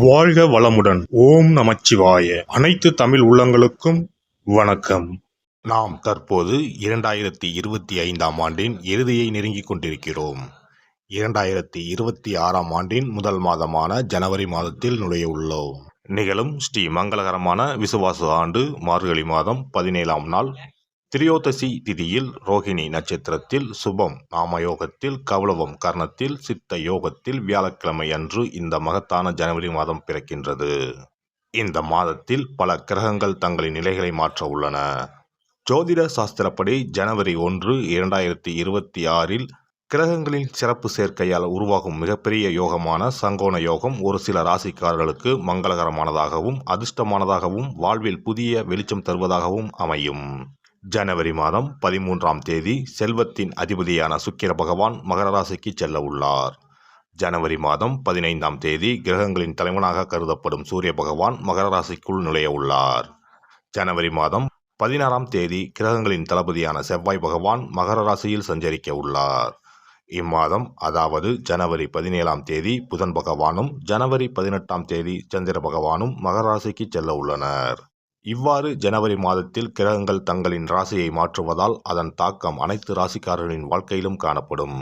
வாழ்க வளமுடன். ஓம் நமச்சிவாய. அனைத்து தமிழ் உள்ளங்களுக்கும் வணக்கம். நாம் தற்போது 2025ஆம் ஆண்டின் இறுதியை நெருங்கிக் கொண்டிருக்கிறோம். 2026ஆம் ஆண்டின் முதல் மாதமான ஜனவரி மாதத்தில் நுழைய உள்ளோம். நிகழும் ஸ்ரீ மங்களகரமான விசுவாச ஆண்டு மார்கழி மாதம் 17ஆம் நாள் திரியோதசி திதியில் ரோகிணி நட்சத்திரத்தில் சுபம் நாமயோகத்தில் கௌளவம் கர்ணத்தில் சித்த யோகத்தில் வியாழக்கிழமை அன்று இந்த மகத்தான ஜனவரி மாதம் பிறக்கின்றது. இந்த மாதத்தில் பல கிரகங்கள் தங்களின் நிலைகளை மாற்ற உள்ளன. ஜோதிட சாஸ்திரப்படி ஜனவரி 1, 2026இல் கிரகங்களின் சிறப்பு சேர்க்கையால் உருவாகும் மிகப்பெரிய யோகமான சங்கோண யோகம் ஒரு சில ராசிக்காரர்களுக்கு மங்களகரமானதாகவும் அதிர்ஷ்டமானதாகவும் வாழ்வில் புதிய வெளிச்சம் தருவதாகவும் அமையும். ஜனவரி மாதம் 13ஆம் தேதி செல்வத்தின் அதிபதியான சுக்கிர பகவான் மகர ராசிக்கு செல்ல உள்ளார். ஜனவரி மாதம் 15ஆம் தேதி கிரகங்களின் தலைவனாக கருதப்படும் சூரிய பகவான் மகர ராசிக்குள் நுழைய உள்ளார். ஜனவரி மாதம் 16ஆம் தேதி கிரகங்களின் தளபதியான செவ்வாய் பகவான் மகர ராசியில் சஞ்சரிக்க உள்ளார். இம்மாதம் அதாவது ஜனவரி 17ஆம் தேதி புதன் பகவானும் ஜனவரி 18ஆம் தேதி சந்திர பகவானும் மகர ராசிக்கு செல்ல உள்ளனர். இவ்வாறு ஜனவரி மாதத்தில் கிரகங்கள் தங்களின் ராசியை மாற்றுவதால் அதன் தாக்கம் அனைத்து ராசிக்காரர்களின் வாழ்க்கையிலும் காணப்படும்.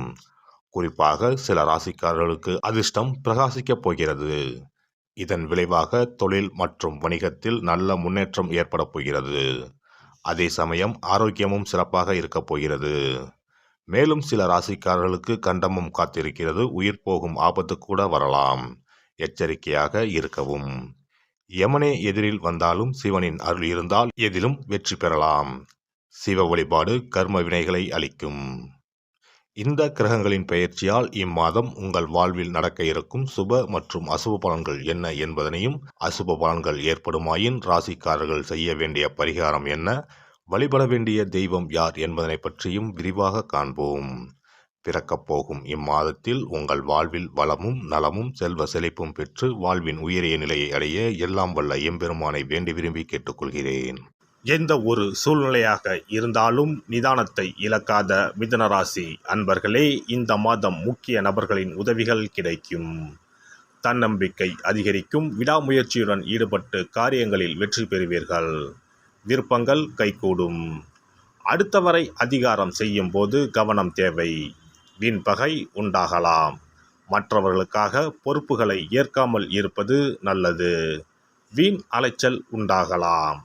குறிப்பாக சில ராசிக்காரர்களுக்கு அதிர்ஷ்டம் பிரகாசிக்கப் போகிறது. இதன் விளைவாக தொழில் மற்றும் வணிகத்தில் நல்ல முன்னேற்றம் ஏற்பட போகிறது. அதே சமயம் ஆரோக்கியமும் சிறப்பாக இருக்கப் போகிறது. மேலும் சில ராசிக்காரர்களுக்கு கண்டமும் காத்திருக்கிறது. உயிர் போகும் ஆபத்து கூட வரலாம். எச்சரிக்கையாக இருக்கவும். யமனே எதிரில் வந்தாலும் சிவனின் அருள் இருந்தால் எதிலும் வெற்றி பெறலாம். சிவ வழிபாடு கர்ம வினைகளை அளிக்கும். இந்த கிரகங்களின் பெயர்ச்சியால் இம்மாதம் உங்கள் வாழ்வில் நடக்க இருக்கும் சுப மற்றும் அசுப பலன்கள் என்ன என்பதனையும், அசுப பலன்கள் ஏற்படுமாயின் ராசிக்காரர்கள் செய்ய வேண்டிய பரிகாரம் என்ன, வழிபட வேண்டிய தெய்வம் யார் என்பதனை பற்றியும் விரிவாக காண்போம். பிறக்கப் போகும் இம்மாதத்தில் உங்கள் வாழ்வில் வளமும் நலமும் செல்வ செழிப்பும் பெற்று வாழ்வின் உயரிய நிலையை அடைய எல்லாம் வல்ல எம்பெருமானை வேண்டி விரும்பி கேட்டுக்கொள்கிறேன். எந்த ஒரு சூழ்நிலையாக இருந்தாலும் நிதானத்தை இழக்காத மிதுனராசி அன்பர்களே, இந்த மாதம் முக்கிய நபர்களின் உதவிகள் கிடைக்கும். தன்னம்பிக்கை அதிகரிக்கும். விடாமுயற்சியுடன் ஈடுபட்டு காரியங்களில் வெற்றி பெறுவீர்கள். விருப்பங்கள் கைகூடும். அடுத்தவரை அதிகாரம் செய்யும் போது கவனம் தேவை. வீண் பகை உண்டாகலாம். மற்றவர்களுக்காக பொறுப்புகளை ஏற்காமல் இருப்பது நல்லது. வீண் அலைச்சல் உண்டாகலாம்.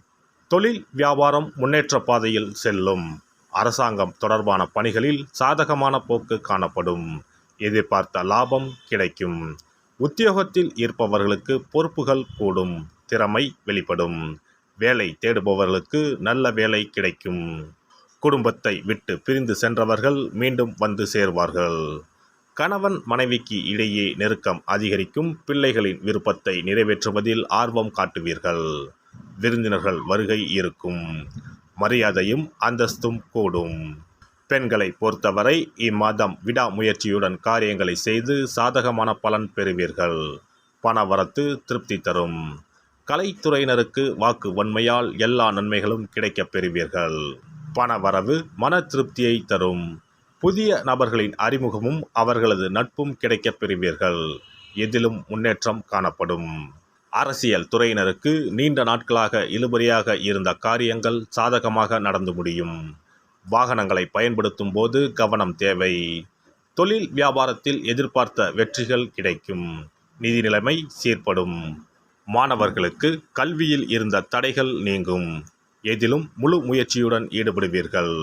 தொழில் வியாபாரம் முன்னேற்ற பாதையில் செல்லும். அரசாங்கம் தொடர்பான பணிகளில் சாதகமான போக்கு காணப்படும். எதிர்பார்த்த லாபம் கிடைக்கும். உத்தியோகத்தில் இருப்பவர்களுக்கு பொறுப்புகள் கூடும். திறமை வெளிப்படும். வேலை தேடுபவர்களுக்கு நல்ல வேலை கிடைக்கும். குடும்பத்தை விட்டு பிரிந்து சென்றவர்கள் மீண்டும் வந்து சேர்வார்கள். கணவன் மனைவிக்கு இடையே நெருக்கம் அதிகரிக்கும். பிள்ளைகளின் விருப்பத்தை நிறைவேற்றுவதில் ஆர்வம் காட்டுவீர்கள். விருந்தினர்கள் வருகை இருக்கும். மரியாதையும் அந்தஸ்தும் கூடும். பெண்களை பொறுத்தவரை இம்மாதம் விடாமுயற்சியுடன் காரியங்களை செய்து சாதகமான பலன் பெறுவீர்கள். பணவரத்து திருப்தி தரும். கலைத்துறையினருக்கு வாக்கு வன்மையால் எல்லா நன்மைகளும் கிடைக்கப் பெறுவீர்கள். பணவரவு மன திருப்தியை தரும். புதிய நபர்களின் அறிமுகமும் அவர்களது நட்பும் கிடைக்கப் பெறுவீர்கள். எதிலும் முன்னேற்றம் காணப்படும். அரசியல் துறையினருக்கு நீண்ட நாட்களாக இழுபறியாக இருந்த காரியங்கள் சாதகமாக நடந்து முடியும். வாகனங்களை பயன்படுத்தும் போது கவனம் தேவை. தொழில் வியாபாரத்தில் எதிர்பார்த்த வெற்றிகள் கிடைக்கும். நிதி நிலைமை சீர்படும். மாணவர்களுக்கு கல்வியில் இருந்த தடைகள் நீங்கும். எதிலும் முழு முயற்சியுடன் ஈடுபடுவீர்கள்.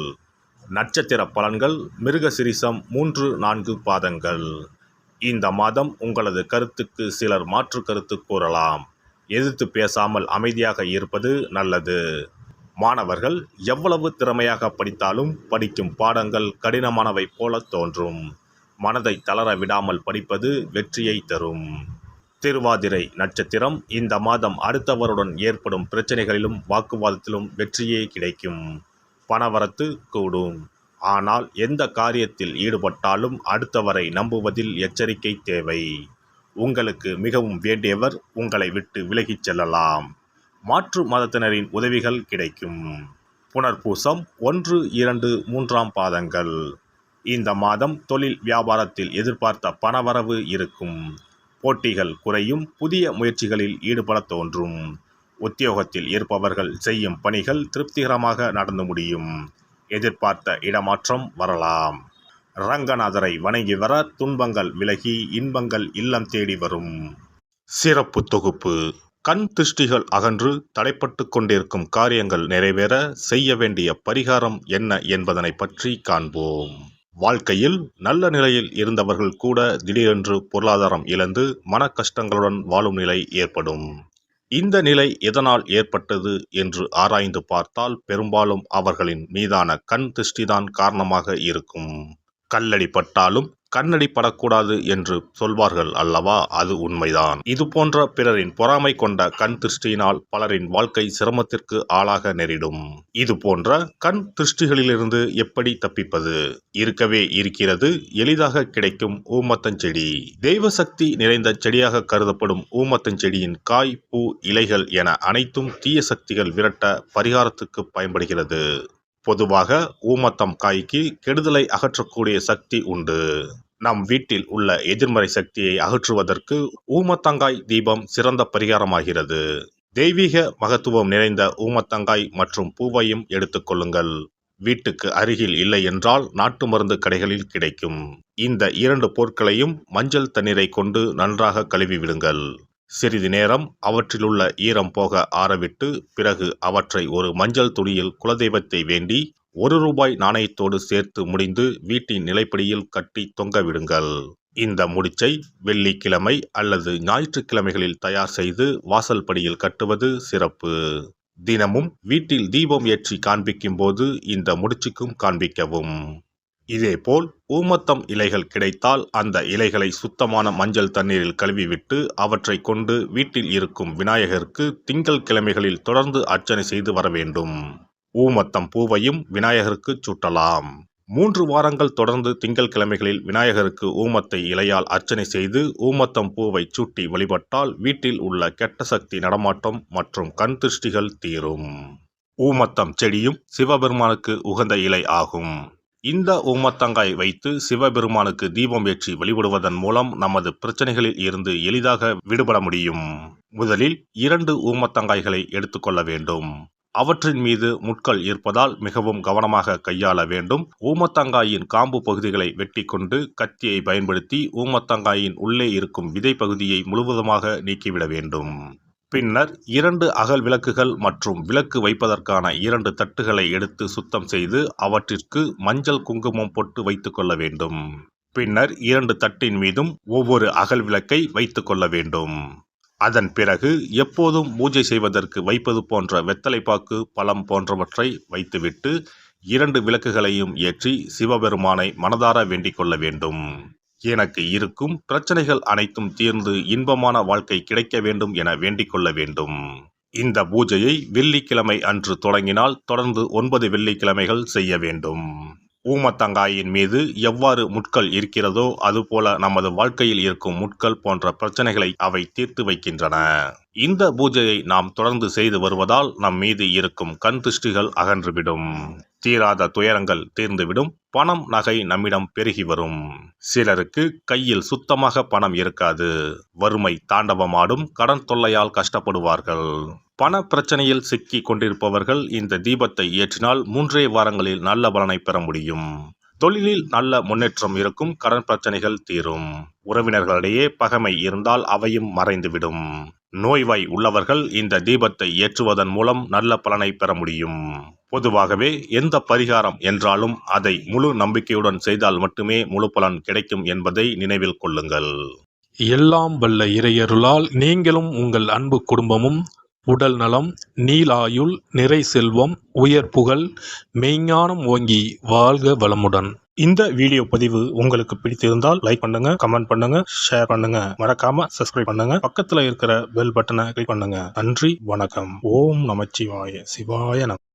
நட்சத்திர பலன்கள் மிருகசிரிசம் 3, 4 பாதங்கள். இந்த மாதம் உங்களது கருத்துக்கு சிலர் மாற்று கருத்து கூறலாம். எதிர்த்து பேசாமல் அமைதியாக இருப்பது நல்லது. மாணவர்கள் எவ்வளவு திறமையாக படித்தாலும் படிக்கும் பாடங்கள் கடினமானவை போல தோன்றும். மனதை தளர விடாமல் படிப்பது வெற்றியை தரும். திருவாதிரை நட்சத்திரம். இந்த மாதம் அடுத்தவருடன் ஏற்படும் பிரச்சனைகளிலும் வாக்குவாதத்திலும் வெற்றியே கிடைக்கும். பணவரத்து கூடும். ஆனால் எந்த காரியத்தில் ஈடுபட்டாலும் அடுத்தவரை நம்புவதில் எச்சரிக்கை தேவை. உங்களுக்கு மிகவும் வேண்டியவர் உங்களை விட்டு விலகிச் செல்லலாம். மாற்று மதத்தினரின் உதவிகள் கிடைக்கும். புனர்பூசம் 1, 2, 3ஆம் பாதங்கள். இந்த மாதம் தொழில் வியாபாரத்தில் எதிர்பார்த்த பணவரவு இருக்கும். போட்டிகள் குறையும், புதிய முயற்சிகளில் ஈடுபட தோன்றும். உத்தியோகத்தில் இருப்பவர்கள் செய்யும் பணிகள் திருப்திகரமாக நடந்து முடியும். எதிர்பார்த்த இடமாற்றம் வரலாம். ரங்கநாதரை வணங்கி வர துன்பங்கள் விலகி இன்பங்கள் இல்லம் தேடி வரும். சிறப்பு தொகுப்பு. கண் திருஷ்டிகள் அகன்று தடைப்பட்டு கொண்டிருக்கும் காரியங்கள் நிறைவேற செய்ய வேண்டிய பரிகாரம் என்ன என்பதனை பற்றி காண்போம். வாழ்க்கையில் நல்ல நிலையில் இருந்தவர்கள் கூட திடீரென்று பொருளாதாரம் இழந்து மன கஷ்டங்களுடன் வாழும் நிலை ஏற்படும். இந்த நிலை எதனால் ஏற்பட்டது என்று ஆராய்ந்து பார்த்தால் பெரும்பாலும் அவர்களின் மீதான கண் திருஷ்டிதான் காரணமாக இருக்கும். கல்லடி பட்டாலும் கண்ணடி படக்கூடாது என்று சொல்வார்கள் அல்லவா, அது உண்மைதான். இது போன்ற பிறரின் பொறாமை கொண்ட கண் திருஷ்டியினால் பலரின் வாழ்க்கை சிரமத்திற்கு ஆளாக நேரிடும். இது போன்ற கண் திருஷ்டிகளிலிருந்து எப்படி தப்பிப்பது? இருக்கவே இருக்கிறது எளிதாக கிடைக்கும் ஊமத்தஞ்செடி. தெய்வ சக்தி நிறைந்த செடியாக கருதப்படும் ஊமத்தஞ்செடியின் காய், பூ, இலைகள் என அனைத்தும் தீய சக்திகள் விரட்ட பரிகாரத்துக்கு பயன்படுகிறது. பொதுவாக ஊமத்தம் காய்க்கு கெடுதலை அகற்றக்கூடிய சக்தி உண்டு. நம் வீட்டில் உள்ள எதிர்மறை சக்தியை அகற்றுவதற்கு ஊமத்தங்காய் தீபம் சிறந்த பரிகாரமாகிறது. தெய்வீக மகத்துவம் நிறைந்த ஊமத்தங்காய் மற்றும் பூவையும் எடுத்துக்கொள்ளுங்கள். வீட்டுக்கு அருகில் இல்லை என்றால் நாட்டு மருந்து கடைகளில் கிடைக்கும். இந்த 2 பொருட்களையும் மஞ்சள் தண்ணீரை கொண்டு நன்றாக கழுவி விடுங்கள். சிறிது நேரம் அவற்றிலுள்ள ஈரம் போக ஆறவிட்டு பிறகு அவற்றை ஒரு மஞ்சள் துணியில் குலதெய்வத்தை வேண்டி ₹1 நாணயத்தோடு சேர்த்து முடிந்து வீட்டின் நிலைப்படியில் கட்டி தொங்க விடுங்கள். இந்த முடிச்சை வெள்ளிக்கிழமை அல்லது ஞாயிற்றுக்கிழமைகளில் தயார் செய்து வாசல் படியில் கட்டுவது சிறப்பு. தினமும் வீட்டில் தீபம் ஏற்றி காண்பிக்கும் போது இந்த முடிச்சுக்கும் காண்பிக்கவும். இதேபோல் ஊமத்தம் இலைகள் கிடைத்தால் அந்த இலைகளை சுத்தமான மஞ்சள் தண்ணீரில் கழுவிவிட்டு அவற்றை கொண்டு வீட்டில் இருக்கும் விநாயகருக்கு திங்கள் கிழமைகளில் தொடர்ந்து அர்ச்சனை செய்து வர வேண்டும். ஊமத்தம் பூவையும் விநாயகருக்கு சூட்டலாம். 3 வாரங்கள் தொடர்ந்து திங்கள் கிழமைகளில் விநாயகருக்கு ஊமத்தை இலையால் அர்ச்சனை செய்து ஊமத்தம் பூவை சூட்டி வழிபட்டால் வீட்டில் உள்ள கெட்ட சக்தி நடமாட்டம் மற்றும் கண் திருஷ்டிகள் தீரும். ஊமத்தம் செடியும் சிவபெருமானுக்கு உகந்த இலை ஆகும். இந்த ஊமத்தங்காய் வைத்து சிவபெருமானுக்கு தீபம் ஏற்றி வழிபடுவதன் மூலம் நமது பிரச்சனைகளில் இருந்து எளிதாக விடுபட முடியும். முதலில் 2 ஊமத்தங்காய்களை எடுத்துக்கொள்ள வேண்டும். அவற்றின் மீது முட்கள் இருப்பதால் மிகவும் கவனமாக கையாள வேண்டும். ஊமத்தங்காயின் காம்பு பகுதிகளை வெட்டி கொண்டு கத்தியை பயன்படுத்தி ஊமத்தங்காயின் உள்ளே இருக்கும் விதை பகுதியை முழுவதுமாக நீக்கிவிட வேண்டும். பின்னர் 2 அகல் விளக்குகள் மற்றும் விளக்கு வைப்பதற்கான 2 தட்டுகளை எடுத்து சுத்தம் செய்து அவற்றிற்கு மஞ்சள் குங்குமம் போட்டு வைத்துக் கொள்ள வேண்டும். பின்னர் 2 தட்டின் மீதும் ஒவ்வொரு அகல் விளக்கை வைத்துக் கொள்ள வேண்டும். அதன் பிறகு எப்போதும் பூஜை செய்வதற்கு வைப்பது போன்ற வெத்தலைப்பாக்கு, பழம் போன்றவற்றை வைத்துவிட்டு 2 விளக்குகளையும் ஏற்றி சிவபெருமானை மனதார வேண்டிக் கொள்ள வேண்டும். எனக்கு இருக்கும் பிரச்சனைகள் அனைத்தும் தீர்ந்து இன்பமான வாழ்க்கை கிடைக்க வேண்டும் என வேண்டிக் கொள்ள வேண்டும். இந்த பூஜையை வெள்ளிக்கிழமை அன்று தொடங்கினால் தொடர்ந்து 9 வெள்ளிக்கிழமைகள் செய்ய வேண்டும். ஊமத்தங்காயின் மீது எவ்வாறு முட்கள் இருக்கிறதோ அதுபோல நமது வாழ்க்கையில் இருக்கும் முட்கள் போன்ற பிரச்சனைகளை அவை தீர்த்து வைக்கின்றன. இந்த பூஜையை நாம் தொடர்ந்து செய்து வருவதால் நம் மீது இருக்கும் கண் திருஷ்டிகள் அகன்றுவிடும். தீராத துயரங்கள் தீர்ந்துவிடும். பணம், நகை நம்மிடம் பெருகி வரும். சிலருக்கு கையில் சுத்தமாக பணம் இருக்காது. வறுமை தாண்டவமாடும். கடன் தொல்லையால் கஷ்டப்படுவார்கள். பண பிரச்சனையில் சிக்கி கொண்டிருப்பவர்கள் இந்த தீபத்தை ஏற்றினால் 3 வாரங்களில் நல்ல பலனை பெற முடியும். தொழிலில் நல்ல முன்னேற்றம் இருக்கும். கடன் பிரச்சனைகள் தீரும். உறவினர்களிடையே பகைமை இருந்தால் அவையும் மறைந்துவிடும். நோய்வாய் உள்ளவர்கள் இந்த தீபத்தை ஏற்றுவதன் மூலம் நல்ல பலனை பெற முடியும். பொதுவாகவே எந்த பரிகாரம் என்றாலும் அதை முழு நம்பிக்கையுடன் செய்தால் மட்டுமே முழு பலன் கிடைக்கும் என்பதை நினைவில் கொள்ளுங்கள். எல்லாம் வல்ல இறையருளால் நீங்களும் உங்கள் அன்பு குடும்பமும் உடல் நலம், நீலாயுள், நிறை செல்வம், உயர் புகழ், மெய்ஞானம் ஓங்கி வாழ்க வளமுடன். இந்த வீடியோ பதிவு உங்களுக்கு பிடித்திருந்தால் லைக் பண்ணுங்க, கமெண்ட் பண்ணுங்க, ஷேர் பண்ணுங்க. மறக்காம சப்ஸ்கிரைப் பண்ணுங்க. பக்கத்துல இருக்கிற பெல் பட்டனை கிளிக் பண்ணுங்க. நன்றி, வணக்கம். ஓம் நமச்சிவாய. சிவாய நம.